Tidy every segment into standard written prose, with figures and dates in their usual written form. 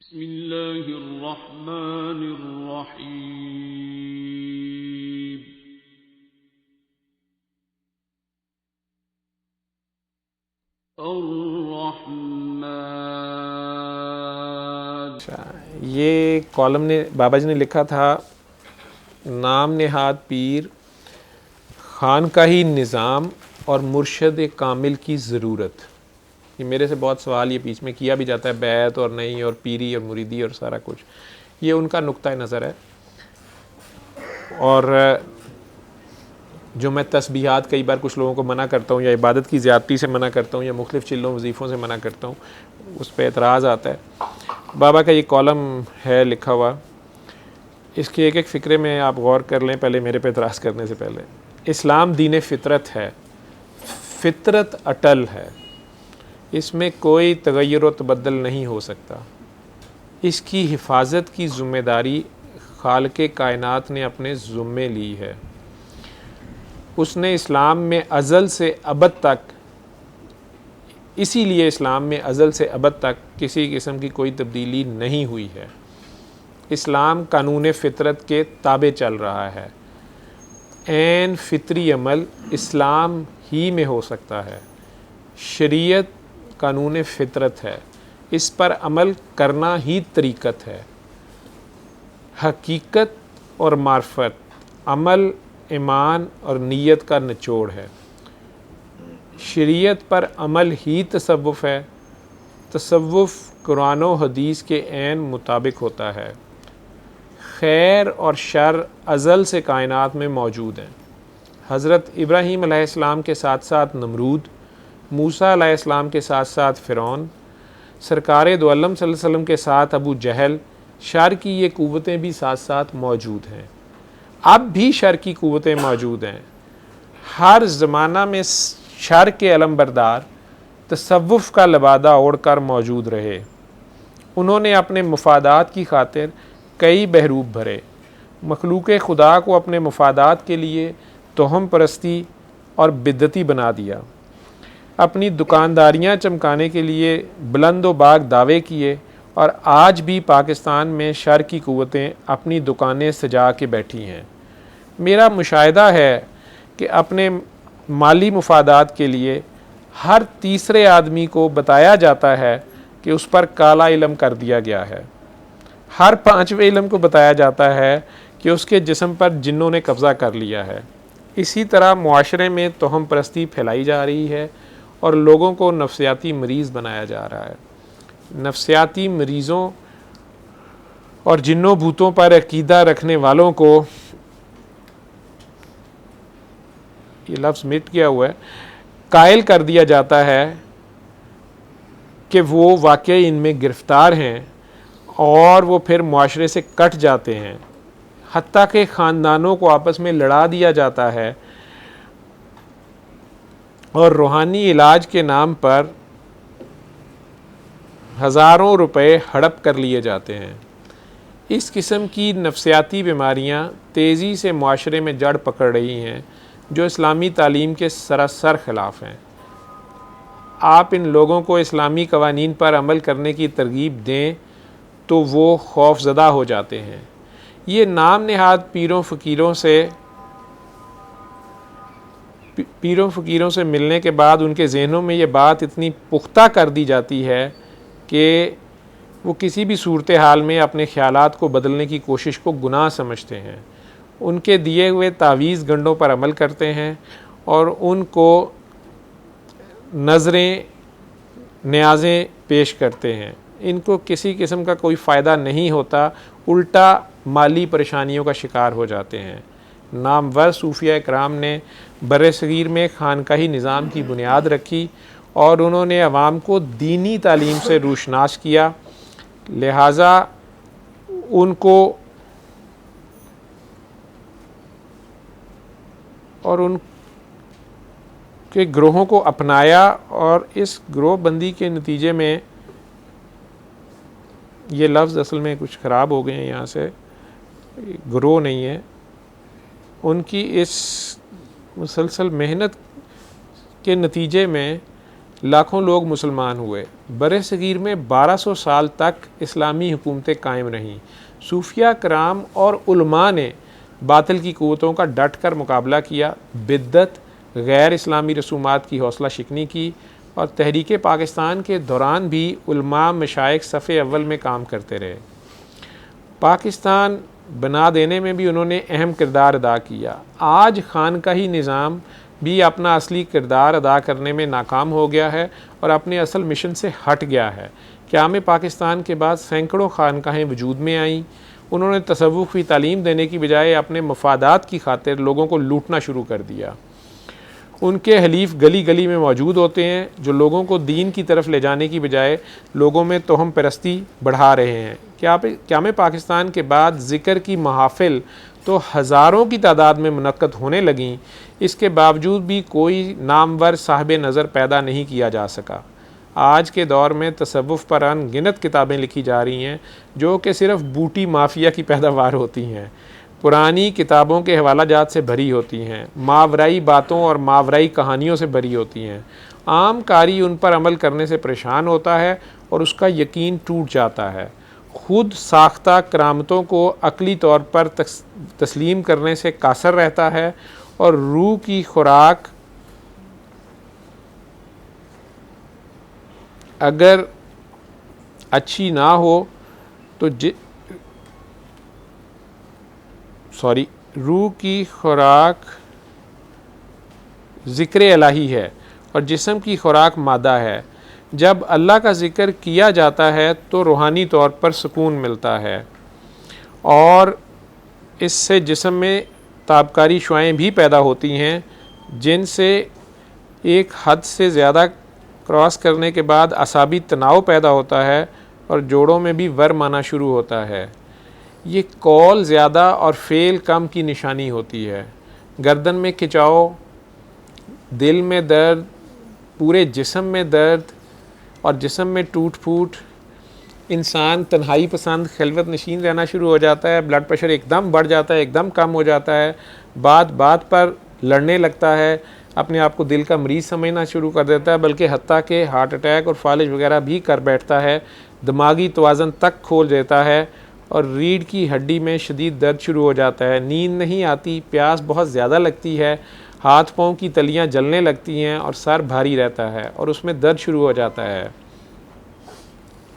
بسم اللہ الرحمن الرحیم الرحمن۔ یہ کالم نے بابا جی نے لکھا تھا، نام نہاد پیر، خانقاہی نظام اور مرشد کامل کی ضرورت۔ یہ میرے سے بہت سوال یہ بیچ میں کیا بھی جاتا ہے، بیعت اور نہیں اور پیری اور مریدی اور سارا کچھ، یہ ان کا نقطہ نظر ہے۔ اور جو میں تسبیحات کئی بار کچھ لوگوں کو منع کرتا ہوں، یا عبادت کی زیادتی سے منع کرتا ہوں، یا مختلف چلوں وظیفوں سے منع کرتا ہوں، اس پہ اعتراض آتا ہے۔ بابا کا یہ کالم ہے لکھا ہوا، اس کے ایک ایک فقرے میں آپ غور کر لیں پہلے میرے پہ اعتراض کرنے سے پہلے۔ اسلام دین فطرت ہے، فطرت اٹل ہے، اس میں کوئی تغیر و تبدل نہیں ہو سکتا۔ اس کی حفاظت کی ذمہ داری خالق کائنات نے اپنے ذمے لی ہے۔ اس نے اسلام میں ازل سے ابد تک، اسی لیے اسلام میں ازل سے ابد تک کسی قسم کی کوئی تبدیلی نہیں ہوئی ہے۔ اسلام قانون فطرت کے تابع چل رہا ہے۔ عین فطری عمل اسلام ہی میں ہو سکتا ہے۔ شریعت قانون فطرت ہے، اس پر عمل کرنا ہی طریقت ہے۔ حقیقت اور معرفت، عمل، ایمان اور نیت کا نچوڑ ہے۔ شریعت پر عمل ہی تصوف ہے۔ تصوف قرآن و حدیث کے عین مطابق ہوتا ہے۔ خیر اور شر ازل سے کائنات میں موجود ہیں۔ حضرت ابراہیم علیہ السلام کے ساتھ ساتھ نمرود، موسیٰ علیہ السلام کے ساتھ ساتھ فرعون، سرکار دو عالم صلی اللہ علیہ وسلم کے ساتھ ابو جہل، شر کی یہ قوتیں بھی ساتھ ساتھ موجود ہیں۔ اب بھی شر کی قوتیں موجود ہیں۔ ہر زمانہ میں شر کے علم بردار تصوف کا لبادہ اوڑھ کر موجود رہے۔ انہوں نے اپنے مفادات کی خاطر کئی بحروب بھرے، مخلوق خدا کو اپنے مفادات کے لیے توہم پرستی اور بدعتی بنا دیا۔ اپنی دکانداریاں چمکانے کے لیے بلند و باغ دعوے کیے، اور آج بھی پاکستان میں شر کی قوتیں اپنی دکانیں سجا کے بیٹھی ہیں۔ میرا مشاہدہ ہے کہ اپنے مالی مفادات کے لیے ہر تیسرے آدمی کو بتایا جاتا ہے کہ اس پر کالا علم کر دیا گیا ہے۔ ہر پانچویں علم کو بتایا جاتا ہے کہ اس کے جسم پر جنوں نے قبضہ کر لیا ہے۔ اسی طرح معاشرے میں توہم پرستی پھیلائی جا رہی ہے اور لوگوں کو نفسیاتی مریض بنایا جا رہا ہے۔ نفسیاتی مریضوں اور جنوں بھوتوں پر عقیدہ رکھنے والوں کو، یہ لفظ مٹ گیا ہوا ہے، قائل کر دیا جاتا ہے کہ وہ واقعی ان میں گرفتار ہیں، اور وہ پھر معاشرے سے کٹ جاتے ہیں۔ حتیٰ کہ خاندانوں کو آپس میں لڑا دیا جاتا ہے، اور روحانی علاج کے نام پر ہزاروں روپے ہڑپ کر لیے جاتے ہیں۔ اس قسم کی نفسیاتی بیماریاں تیزی سے معاشرے میں جڑ پکڑ رہی ہیں، جو اسلامی تعلیم کے سراسر خلاف ہیں۔ آپ ان لوگوں کو اسلامی قوانین پر عمل کرنے کی ترغیب دیں تو وہ خوف زدہ ہو جاتے ہیں۔ یہ نام نہاد پیروں فقیروں سے ملنے کے بعد ان کے ذہنوں میں یہ بات اتنی پختہ کر دی جاتی ہے کہ وہ کسی بھی صورتحال میں اپنے خیالات کو بدلنے کی کوشش کو گناہ سمجھتے ہیں، ان کے دیے ہوئے تعویذ گنڈوں پر عمل کرتے ہیں، اور ان کو نظریں نیازیں پیش کرتے ہیں۔ ان کو کسی قسم کا کوئی فائدہ نہیں ہوتا، الٹا مالی پریشانیوں کا شکار ہو جاتے ہیں۔ نامور صوفیہ اکرام نے بر صغیر میں خانقاہی نظام کی بنیاد رکھی، اور انہوں نے عوام کو دینی تعلیم سے روشناس کیا، لہٰذا ان کو اور ان کے گروہوں کو اپنایا، اور اس گروہ بندی کے نتیجے میں، یہ لفظ اصل میں کچھ خراب ہو گئے ہیں، یہاں سے گروہ نہیں ہے، ان کی اس مسلسل محنت کے نتیجے میں لاکھوں لوگ مسلمان ہوئے۔ برصغیر میں 1200 سال تک اسلامی حکومتیں قائم رہیں۔ صوفیہ کرام اور علماء نے باطل کی قوتوں کا ڈٹ کر مقابلہ کیا، بدعت، غیر اسلامی رسومات کی حوصلہ شکنی کی، اور تحریک پاکستان کے دوران بھی علماء مشائخ صف اول میں کام کرتے رہے۔ پاکستان بنا دینے میں بھی انہوں نے اہم کردار ادا کیا۔ آج خانقاہی نظام بھی اپنا اصلی کردار ادا کرنے میں ناکام ہو گیا ہے اور اپنے اصل مشن سے ہٹ گیا ہے۔ قیام پاکستان کے بعد سینکڑوں خانقاہیں وجود میں آئیں۔ انہوں نے تصوف کی تعلیم دینے کی بجائے اپنے مفادات کی خاطر لوگوں کو لوٹنا شروع کر دیا۔ ان کے حلیف گلی گلی میں موجود ہوتے ہیں جو لوگوں کو دین کی طرف لے جانے کی بجائے لوگوں میں توہم پرستی بڑھا رہے ہیں۔ قیام پاکستان کے بعد ذکر کی محافل تو ہزاروں کی تعداد میں منعقد ہونے لگیں، اس کے باوجود بھی کوئی نامور صاحب نظر پیدا نہیں کیا جا سکا۔ آج کے دور میں تصوف پر ان گنت کتابیں لکھی جا رہی ہیں جو کہ صرف بوٹی مافیا کی پیداوار ہوتی ہیں، پرانی کتابوں کے حوالہ جات سے بھری ہوتی ہیں، ماورائی باتوں اور ماورائی کہانیوں سے بھری ہوتی ہیں۔ عام قاری ان پر عمل کرنے سے پریشان ہوتا ہے اور اس کا یقین ٹوٹ جاتا ہے۔ خود ساختہ کرامتوں کو عقلی طور پر تسلیم کرنے سے قاصر رہتا ہے اور روح کی خوراک اگر اچھی نہ ہو تو روح کی خوراک ذکر الہی ہے اور جسم کی خوراک مادہ ہے۔ جب اللہ کا ذکر کیا جاتا ہے تو روحانی طور پر سکون ملتا ہے اور اس سے جسم میں تابکاری شعائیں بھی پیدا ہوتی ہیں جن سے ایک حد سے زیادہ کراس کرنے کے بعد اعصابی تناؤ پیدا ہوتا ہے اور جوڑوں میں بھی ورم آنا شروع ہوتا ہے۔ یہ قول زیادہ اور فعل کم کی نشانی ہوتی ہے۔ گردن میں کھچاؤ، دل میں درد، پورے جسم میں درد اور جسم میں ٹوٹ پھوٹ، انسان تنہائی پسند، خلوت نشین رہنا شروع ہو جاتا ہے، بلڈ پریشر ایک دم بڑھ جاتا ہے، ایک دم کم ہو جاتا ہے، بات بات پر لڑنے لگتا ہے، اپنے آپ کو دل کا مریض سمجھنا شروع کر دیتا ہے، بلکہ حتیٰ کہ ہارٹ اٹیک اور فالج وغیرہ بھی کر بیٹھتا ہے، دماغی توازن تک کھول دیتا ہے اور ریڑھ کی ہڈی میں شدید درد شروع ہو جاتا ہے، نیند نہیں آتی، پیاس بہت زیادہ لگتی ہے، ہاتھ پاؤں کی تلیاں جلنے لگتی ہیں اور سر بھاری رہتا ہے اور اس میں درد شروع ہو جاتا ہے،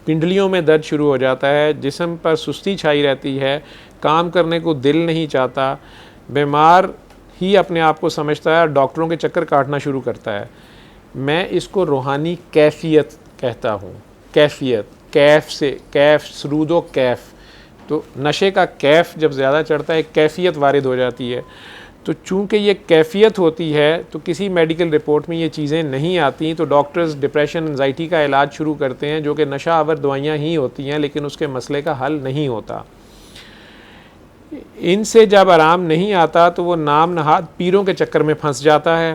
پنڈلیوں میں درد شروع ہو جاتا ہے، جسم پر سستی چھائی رہتی ہے، کام کرنے کو دل نہیں چاہتا، بیمار ہی اپنے آپ کو سمجھتا ہے اور ڈاکٹروں کے چکر کاٹنا شروع کرتا ہے۔ میں اس کو روحانی کیفیت کہتا ہوں۔ کیفیت، کیف سے، کیف، سرود و کیف، تو نشے کا کیف جب زیادہ چڑھتا ہے ایک کیفیت وارد ہو جاتی ہے، تو چونکہ یہ کیفیت ہوتی ہے تو کسی میڈیکل رپورٹ میں یہ چیزیں نہیں آتی، تو ڈاکٹرز ڈپریشن، انزائٹی کا علاج شروع کرتے ہیں جو کہ نشہ آور دوائیاں ہی ہوتی ہیں، لیکن اس کے مسئلے کا حل نہیں ہوتا۔ ان سے جب آرام نہیں آتا تو وہ نام نہاد پیروں کے چکر میں پھنس جاتا ہے،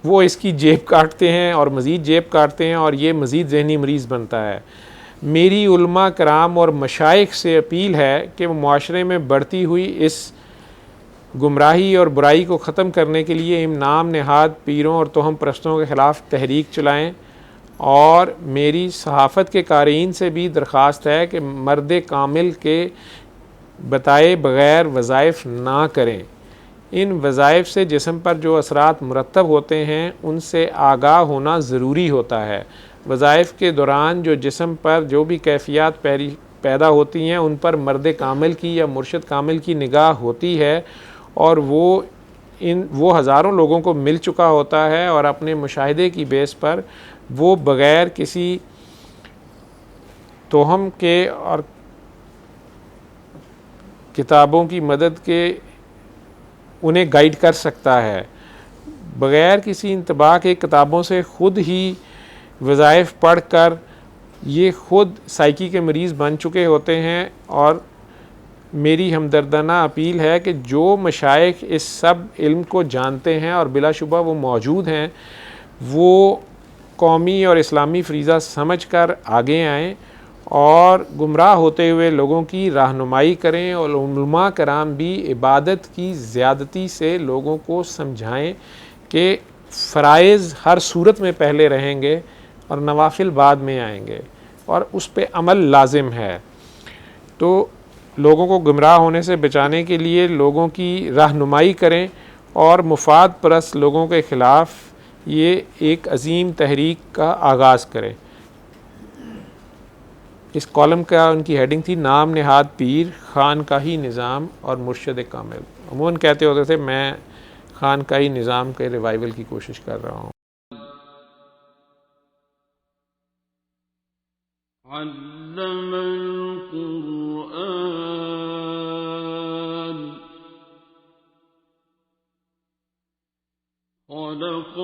وہ اس کی جیب کاٹتے ہیں اور مزید جیب کاٹتے ہیں اور یہ مزید ذہنی مریض بنتا ہے۔ میری علماء کرام اور مشائخ سے اپیل ہے کہ وہ معاشرے میں بڑھتی ہوئی اس گمراہی اور برائی کو ختم کرنے کے لیے ان نام نہاد پیروں اور توہم پرستوں کے خلاف تحریک چلائیں، اور میری صحافت کے قارئین سے بھی درخواست ہے کہ مرد کامل کے بتائے بغیر وظائف نہ کریں۔ ان وظائف سے جسم پر جو اثرات مرتب ہوتے ہیں ان سے آگاہ ہونا ضروری ہوتا ہے۔ وظائف کے دوران جو جسم پر جو بھی کیفیات پیدا ہوتی ہیں ان پر مرد کامل کی یا مرشد کامل کی نگاہ ہوتی ہے، اور وہ ہزاروں لوگوں کو مل چکا ہوتا ہے، اور اپنے مشاہدے کی بیس پر وہ بغیر کسی توہم کے اور کتابوں کی مدد کے انہیں گائیڈ کر سکتا ہے۔ بغیر کسی انتباہ کے کتابوں سے خود ہی وظائف پڑھ کر یہ خود سائیکی کے مریض بن چکے ہوتے ہیں، اور میری ہمدردانہ اپیل ہے کہ جو مشائخ اس سب علم کو جانتے ہیں اور بلا شبہ وہ موجود ہیں، وہ قومی اور اسلامی فریضہ سمجھ کر آگے آئیں اور گمراہ ہوتے ہوئے لوگوں کی رہنمائی کریں، اور علماء کرام بھی عبادت کی زیادتی سے لوگوں کو سمجھائیں کہ فرائض ہر صورت میں پہلے رہیں گے، اور نوافل بعد میں آئیں گے، اور اس پہ عمل لازم ہے۔ تو لوگوں کو گمراہ ہونے سے بچانے کے لیے لوگوں کی رہنمائی کریں اور مفاد پرست لوگوں کے خلاف یہ ایک عظیم تحریک کا آغاز کریں۔ اس کالم کا ان کی ہیڈنگ تھی نام نہاد پیر، خانقاہی نظام اور مرشد کامل۔ عموماً کہتے ہوتے تھے میں خانقاہی نظام کے ریوائول کی کوشش کر رہا ہوں۔ علم القرآن خلق